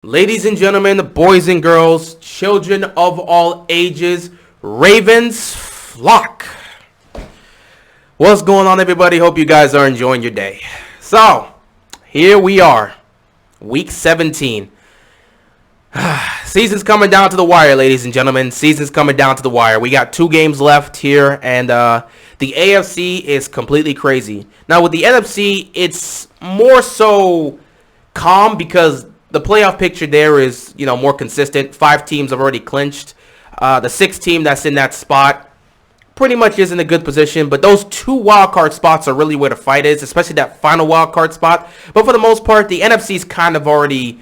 Ladies and gentlemen, boys and girls, children of all ages, Ravens flock. What's going on, everybody? Hope you guys are enjoying your day. So, here we are, week 17. Season's coming down to the wire, ladies and gentlemen. Season's coming down to the wire. We got 2 games left here, and the AFC is completely crazy. Now, with the NFC, it's more so calm because the playoff picture there is, more consistent. 5 teams have already clinched. The 6th team that's in that spot pretty much is in a good position, but those 2 wild card spots are really where the fight is, especially that final wild card spot. But for the most part, the NFC's kind of already,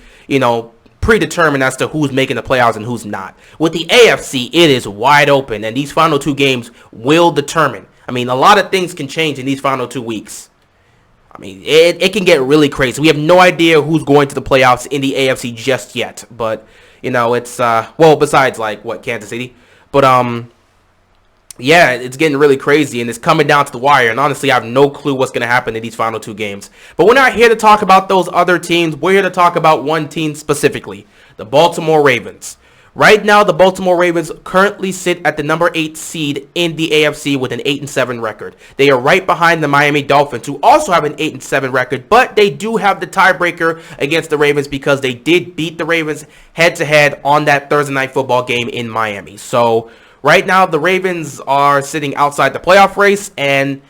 predetermined as to who's making the playoffs and who's not. With the AFC, it is wide open, and these final 2 games will determine. I mean, a lot of things can change in these final 2 weeks. I mean, it can get really crazy. We have no idea who's going to the playoffs in the AFC just yet. But, it's, besides, Kansas City. But, yeah, it's getting really crazy, and it's coming down to the wire. And honestly, I have no clue what's going to happen in these final 2 games. But we're not here to talk about those other teams. We're here to talk about one team specifically, the Baltimore Ravens. Right now, the Baltimore Ravens currently sit at the number 8 seed in the AFC with an 8-7 record. They are right behind the Miami Dolphins, who also have an 8-7 record, but they do have the tiebreaker against the Ravens because they did beat the Ravens head-to-head on that Thursday Night Football game in Miami. So, right now, the Ravens are sitting outside the playoff race, and,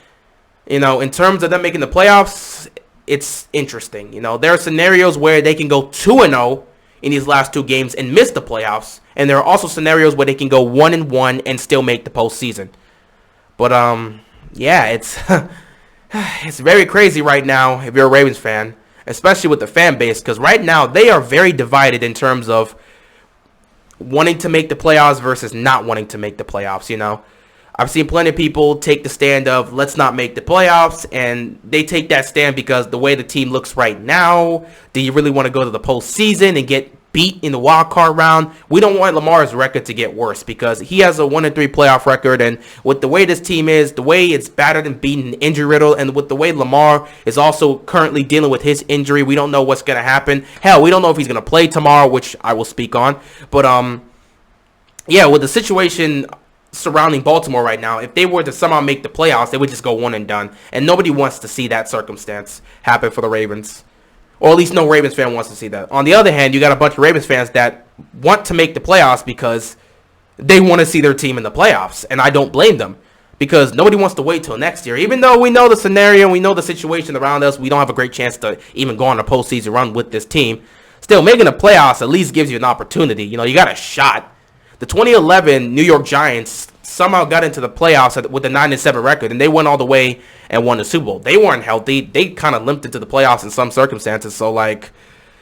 in terms of them making the playoffs, it's interesting. There are scenarios where they can go 2-0 in these last 2 games and miss the playoffs. And there are also scenarios where they can go 1-1 and still make the postseason. But, yeah, it's it's very crazy right now if you're a Ravens fan, especially with the fan base, because right now they are very divided in terms of wanting to make the playoffs versus not wanting to make the playoffs, I've seen plenty of people take the stand of let's not make the playoffs, and they take that stand because the way the team looks right now, do you really want to go to the postseason and get beat in the wild card round? We don't want Lamar's record to get worse because he has a 1-3 playoff record, and with the way this team is, the way it's battered and beaten, injury riddled, and with the way Lamar is also currently dealing with his injury, we don't know what's going to happen. Hell, we don't know if he's going to play tomorrow, which I will speak on. But yeah, with the situation surrounding Baltimore right now, if they were to somehow make the playoffs, they would just go 1 and done, and nobody wants to see that circumstance happen for the Ravens, or at least no Ravens fan wants to see that. On the other hand, you got a bunch of Ravens fans that want to make the playoffs because they want to see their team in the playoffs, and I don't blame them because nobody wants to wait till next year. Even though we know the scenario, we know the situation around us, we don't have a great chance to even go on a postseason run with this team. Still, making the playoffs at least gives you an opportunity. You got a shot. The 2011 New York Giants somehow got into the playoffs with a 9-7 record, and they went all the way and won the Super Bowl. They weren't healthy. They kind of limped into the playoffs in some circumstances. So,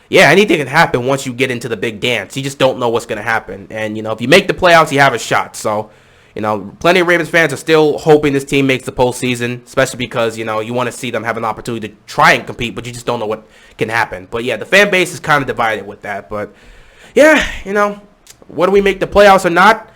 yeah, anything can happen once you get into the big dance. You just don't know what's going to happen. And, if you make the playoffs, you have a shot. So, plenty of Ravens fans are still hoping this team makes the postseason, especially because, you want to see them have an opportunity to try and compete, but you just don't know what can happen. But, yeah, the fan base is kind of divided with that. But, yeah, whether we make the playoffs or not,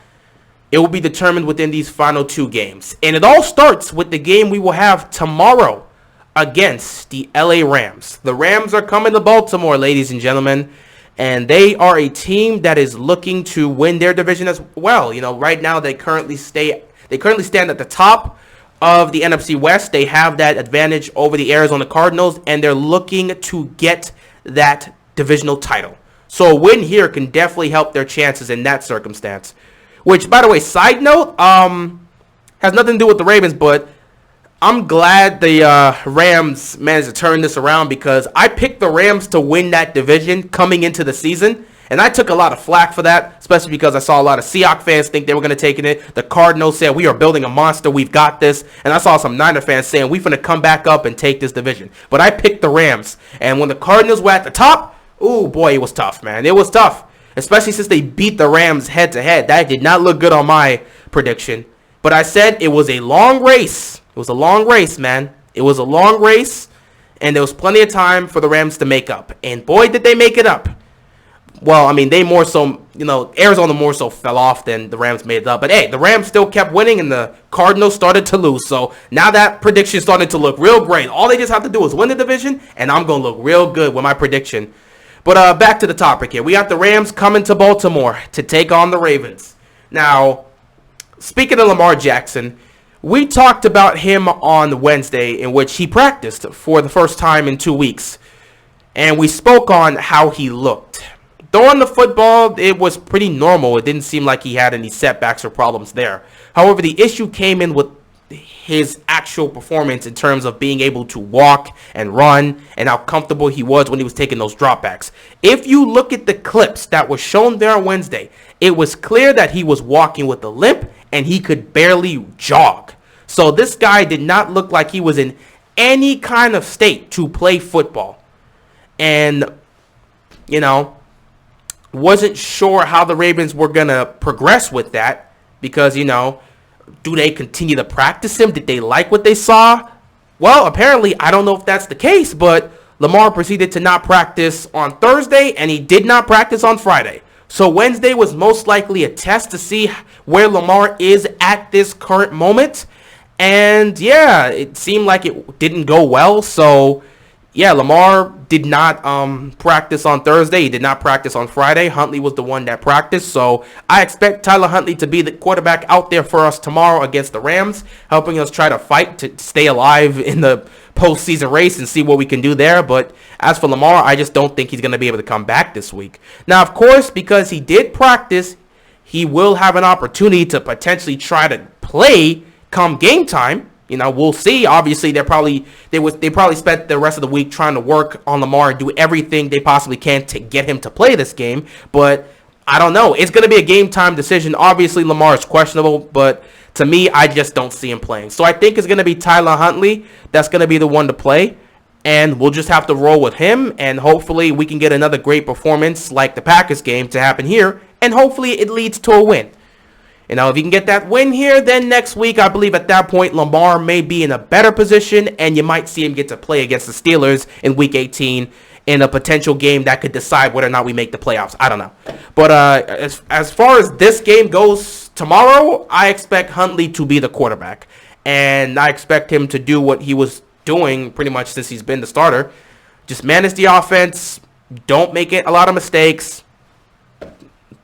it will be determined within these final 2 games. And it all starts with the game we will have tomorrow against the LA Rams. The Rams are coming to Baltimore, ladies and gentlemen, and they are a team that is looking to win their division as well. Right now they currently stand at the top of the NFC West. They have that advantage over the Arizona Cardinals, and they're looking to get that divisional title. So a win here can definitely help their chances in that circumstance. Which, by the way, side note, has nothing to do with the Ravens, but I'm glad the Rams managed to turn this around because I picked the Rams to win that division coming into the season. And I took a lot of flack for that, especially because I saw a lot of Seahawks fans think they were going to take it. The Cardinals said, we are building a monster, we've got this. And I saw some Niner fans saying, we're going to come back up and take this division. But I picked the Rams. And when the Cardinals were at the top, ooh, boy, it was tough, man. It was tough, especially since they beat the Rams head-to-head. That did not look good on my prediction. But I said it was a long race. It was a long race, man. It was a long race, and there was plenty of time for the Rams to make up. And boy, did they make it up. Well, I mean, they more so, Arizona more so fell off than the Rams made it up. But, hey, the Rams still kept winning, and the Cardinals started to lose. So now that prediction started to look real great. All they just have to do is win the division, and I'm going to look real good with my prediction But back to the topic here. We got the Rams coming to Baltimore to take on the Ravens. Now, speaking of Lamar Jackson, we talked about him on Wednesday, in which he practiced for the first time in 2 weeks. And we spoke on how he looked. Throwing the football, it was pretty normal. It didn't seem like he had any setbacks or problems there. However, the issue came in with his actual performance in terms of being able to walk and run and how comfortable he was when he was taking those dropbacks. If you look at the clips that were shown there on Wednesday, it was clear that he was walking with a limp and he could barely jog. So this guy did not look like he was in any kind of state to play football. And, wasn't sure how the Ravens were going to progress with that because, do they continue to practice him? Did they like what they saw? Well, apparently, I don't know if that's the case, but Lamar proceeded to not practice on Thursday, and he did not practice on Friday. So Wednesday was most likely a test to see where Lamar is at this current moment. And, yeah, it seemed like it didn't go well. So, yeah, Lamar did not practice on Thursday. He did not practice on Friday. Huntley was the one that practiced. So I expect Tyler Huntley to be the quarterback out there for us tomorrow against the Rams, helping us try to fight to stay alive in the postseason race and see what we can do there. But as for Lamar, I just don't think he's going to be able to come back this week. Now, of course, because he did practice, he will have an opportunity to potentially try to play come game time. We'll see. Obviously, they probably spent the rest of the week trying to work on Lamar and do everything they possibly can to get him to play this game. But I don't know. It's going to be a game time decision. Obviously, Lamar is questionable, but to me, I just don't see him playing. So I think it's going to be Tyler Huntley that's going to be the one to play, and we'll just have to roll with him. And hopefully, we can get another great performance like the Packers game to happen here, and hopefully, it leads to a win. If you can get that win here, then next week, I believe at that point, Lamar may be in a better position, and you might see him get to play against the Steelers in Week 18 in a potential game that could decide whether or not we make the playoffs. I don't know. But as far as this game goes tomorrow, I expect Huntley to be the quarterback. And I expect him to do what he was doing pretty much since he's been the starter. Just manage the offense. Don't make it a lot of mistakes.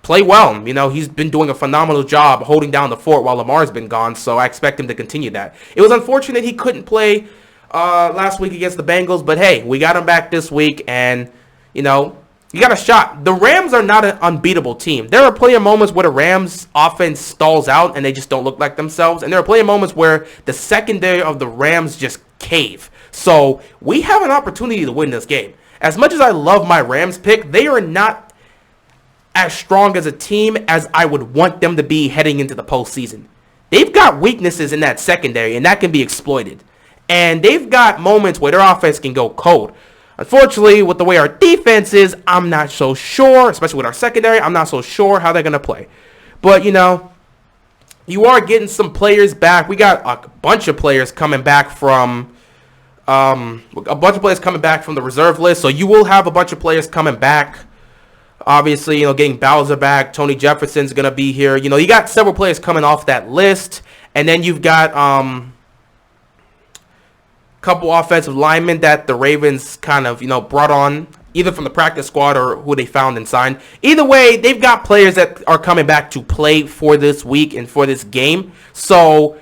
Play well. He's been doing a phenomenal job holding down the fort while Lamar's been gone, so I expect him to continue that. It was unfortunate he couldn't play last week against the Bengals, but hey, we got him back this week, and, you got a shot. The Rams are not an unbeatable team. There are plenty of moments where the Rams offense stalls out and they just don't look like themselves, and there are plenty of moments where the secondary of the Rams just cave. So we have an opportunity to win this game. As much as I love my Rams pick, they are not as strong as a team as I would want them to be heading into the postseason. They've got weaknesses in that secondary, and that can be exploited. And they've got moments where their offense can go cold. Unfortunately, with the way our defense is, I'm not so sure, especially with our secondary, I'm not so sure how they're going to play. But, you are getting some players back. We got a bunch of players coming back from the reserve list. So you will have a bunch of players coming back. Obviously, getting Bowser back. Tony Jefferson's going to be here. You got several players coming off that list. And then you've got a couple offensive linemen that the Ravens kind of, brought on either from the practice squad or who they found and signed. Either way, they've got players that are coming back to play for this week and for this game. So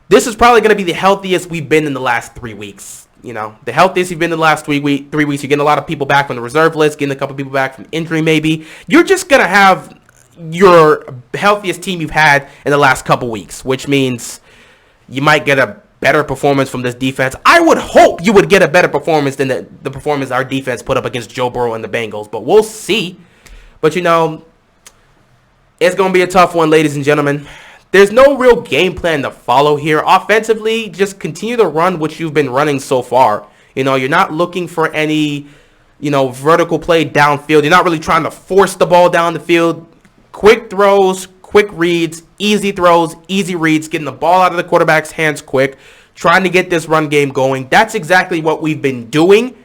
this is probably going to be the healthiest we've been in the last 3 weeks. The healthiest you've been in the last 3 weeks. You're getting a lot of people back from the reserve list, getting a couple people back from injury maybe. You're just going to have your healthiest team you've had in the last couple weeks, which means you might get a better performance from this defense. I would hope you would get a better performance than the performance our defense put up against Joe Burrow and the Bengals, but we'll see. But, it's going to be a tough one, ladies and gentlemen. There's no real game plan to follow here. Offensively, just continue to run what you've been running so far. You're not looking for any, vertical play downfield. You're not really trying to force the ball down the field. Quick throws, quick reads, easy throws, easy reads, getting the ball out of the quarterback's hands quick, trying to get this run game going. That's exactly what we've been doing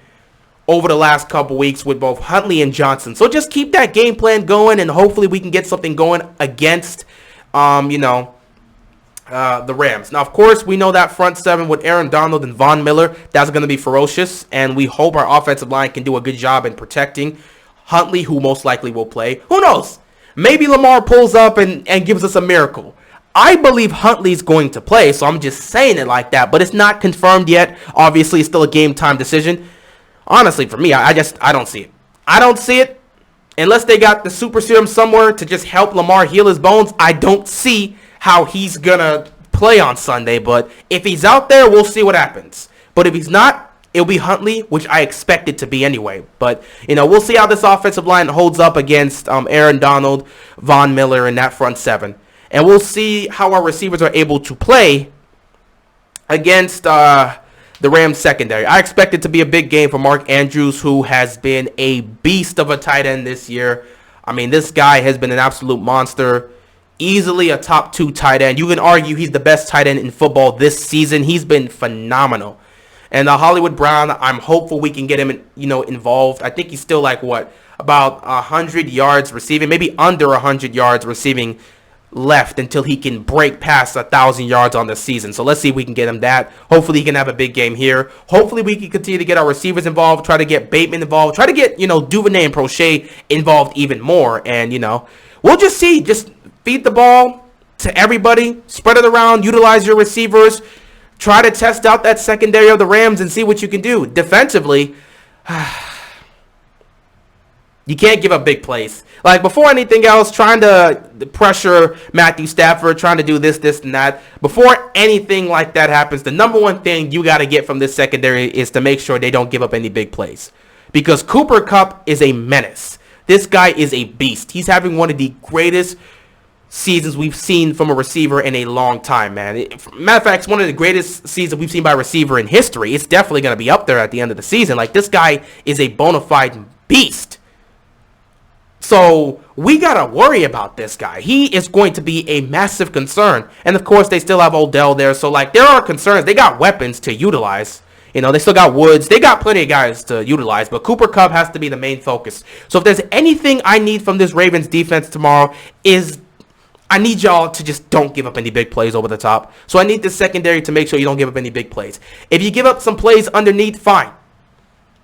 over the last couple weeks with both Huntley and Johnson. So just keep that game plan going, and hopefully we can get something going against the Rams. Now, of course, we know that front seven with Aaron Donald and Von Miller, that's going to be ferocious, and we hope our offensive line can do a good job in protecting Huntley, who most likely will play. Who knows? Maybe Lamar pulls up and gives us a miracle. I believe Huntley's going to play, so I'm just saying it like that. But it's not confirmed yet. Obviously, it's still a game time decision. Honestly, for me, I don't see it. I don't see it. Unless they got the super serum somewhere to just help Lamar heal his bones, I don't see how he's going to play on Sunday. But if he's out there, we'll see what happens. But if he's not, it'll be Huntley, which I expect it to be anyway. But, we'll see how this offensive line holds up against Aaron Donald, Von Miller, and that front seven. And we'll see how our receivers are able to play against the Rams secondary. I expect it to be a big game for Mark Andrews, who has been a beast of a tight end this year. I mean, this guy has been an absolute monster. Easily a top 2 tight end. You can argue he's the best tight end in football this season. He's been phenomenal. And Hollywood Brown, I'm hopeful we can get him, involved. I think he's still about 100 yards receiving, maybe under 100 yards receiving left until he can break past 1,000 yards on the season. So let's see if we can get him that. Hopefully he can have a big game here. Hopefully we can continue to get our receivers involved, try to get Bateman involved, try to get, Duvernay and Prochet involved even more. And, we'll just see. Just feed the ball to everybody, spread it around, utilize your receivers, try to test out that secondary of the Rams and see what you can do. Defensively, you can't give up big plays. Before anything else, trying to pressure Matthew Stafford, trying to do this, and that. Before anything like that happens, the number one thing you got to get from this secondary is to make sure they don't give up any big plays. Because Cooper Kupp is a menace. This guy is a beast. He's having one of the greatest seasons we've seen from a receiver in a long time, man. Matter of fact, it's one of the greatest seasons we've seen by a receiver in history. It's definitely going to be up there at the end of the season. This guy is a bona fide beast. So we got to worry about this guy. He is going to be a massive concern. And, of course, they still have Odell there. So, there are concerns. They got weapons to utilize. They still got Woods. They got plenty of guys to utilize. But Cooper Kupp has to be the main focus. So if there's anything I need from this Ravens defense tomorrow is I need y'all to just don't give up any big plays over the top. So I need the secondary to make sure you don't give up any big plays. If you give up some plays underneath, fine.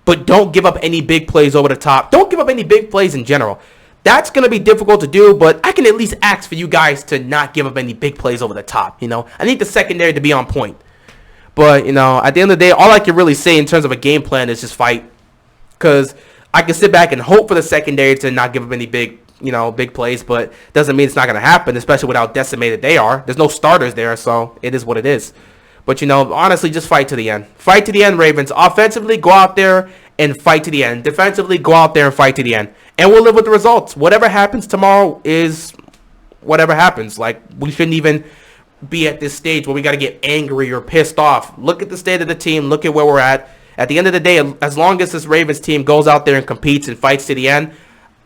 But don't give up any big plays over the top. Don't give up any big plays in general. That's going to be difficult to do, but I can at least ask for you guys to not give up any big plays over the top. I need the secondary to be on point. But, at the end of the day, all I can really say in terms of a game plan is just fight. Because I can sit back and hope for the secondary to not give up any big plays, but doesn't mean it's not going to happen, especially with how decimated they are. There's no starters there, so it is what it is. But, honestly, just fight to the end. Fight to the end, Ravens. Offensively, go out there and fight to the end. Defensively, go out there and fight to the end. And we'll live with the results. Whatever happens tomorrow is whatever happens. We shouldn't even be at this stage where we got to get angry or pissed off. Look at the state of the team. Look at where we're at. At the end of the day, as long as this Ravens team goes out there and competes and fights to the end,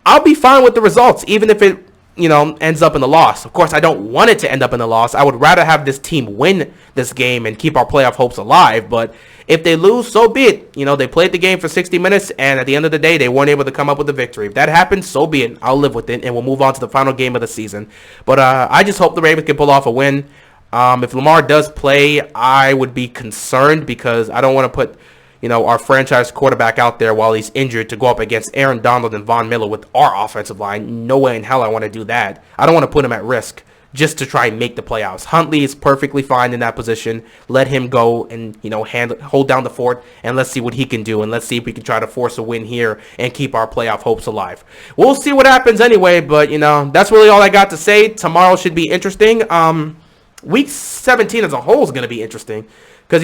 I'll be fine with the results, even if it ends up in the loss. Of course, I don't want it to end up in the loss. I would rather have this team win this game and keep our playoff hopes alive. But if they lose, so be it. They played the game for 60 minutes, and at the end of the day, they weren't able to come up with a victory. If that happens, so be it. I'll live with it, and we'll move on to the final game of the season. But I just hope the Ravens can pull off a win. If Lamar does play, I would be concerned because I don't want to put our franchise quarterback out there while he's injured to go up against Aaron Donald and Von Miller with our offensive line. No way in hell I want to do that. I don't want to put him at risk just to try and make the playoffs. Huntley is perfectly fine in that position. Let him go and, hold down the fort, and let's see what he can do, and let's see if we can try to force a win here and keep our playoff hopes alive. We'll see what happens anyway, but, that's really all I got to say. Tomorrow should be interesting. Week 17 as a whole is going to be interesting because,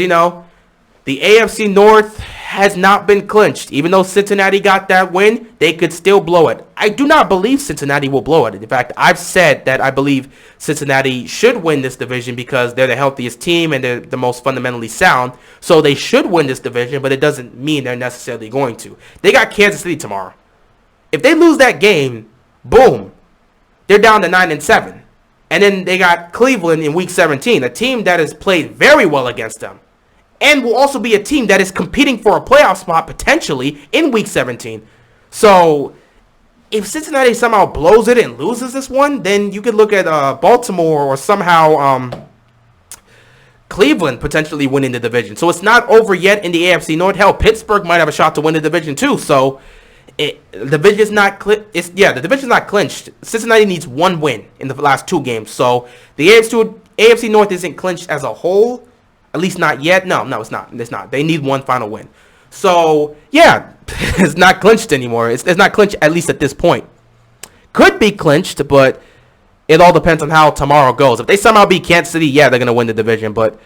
the AFC North has not been clinched. Even though Cincinnati got that win, they could still blow it. I do not believe Cincinnati will blow it. In fact, I've said that I believe Cincinnati should win this division because they're the healthiest team and they're the most fundamentally sound. So they should win this division, but it doesn't mean they're necessarily going to. They got Kansas City tomorrow. If they lose that game, boom, they're down to 9-7. And then they got Cleveland in Week 17, a team that has played very well against them. And will also be a team that is competing for a playoff spot potentially in Week 17. So if Cincinnati somehow blows it and loses this one, then you could look at Baltimore or somehow Cleveland potentially winning the division. So it's not over yet in the AFC North. Hell, Pittsburgh might have a shot to win the division too. So The division's not the division's not clinched. Cincinnati needs one win in the last 2 games. So the AFC North isn't clinched as a whole. At least not yet. No, it's not. It's not. They need one final win. So yeah, it's not clinched anymore. It's not clinched, at least at this point. Could be clinched, but it all depends on how tomorrow goes. If they somehow beat Kansas City, yeah, they're gonna win the division. But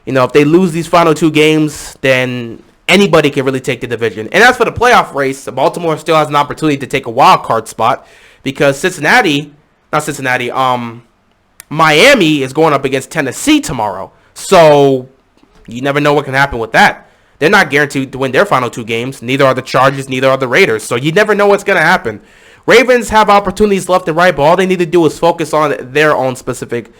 if they lose these final 2 games, then anybody can really take the division. And as for the playoff race, Baltimore still has an opportunity to take a wild card spot because Miami is going up against Tennessee tomorrow. So you never know what can happen with that. They're not guaranteed to win their final 2 games. Neither are the Chargers, neither are the Raiders. So you never know what's going to happen. Ravens have opportunities left and right, but all they need to do is focus on their own specific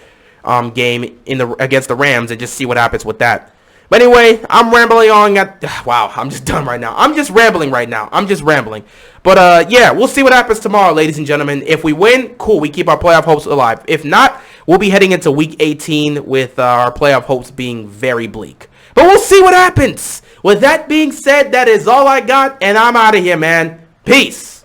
game against the Rams and just see what happens with that. But anyway, I'm rambling on. Wow, I'm just done right now. I'm just rambling right now. But yeah, we'll see what happens tomorrow, ladies and gentlemen. If we win, cool. We keep our playoff hopes alive. If not, we'll be heading into Week 18 with our playoff hopes being very bleak. But we'll see what happens. With that being said, that is all I got, and I'm out of here, man. Peace.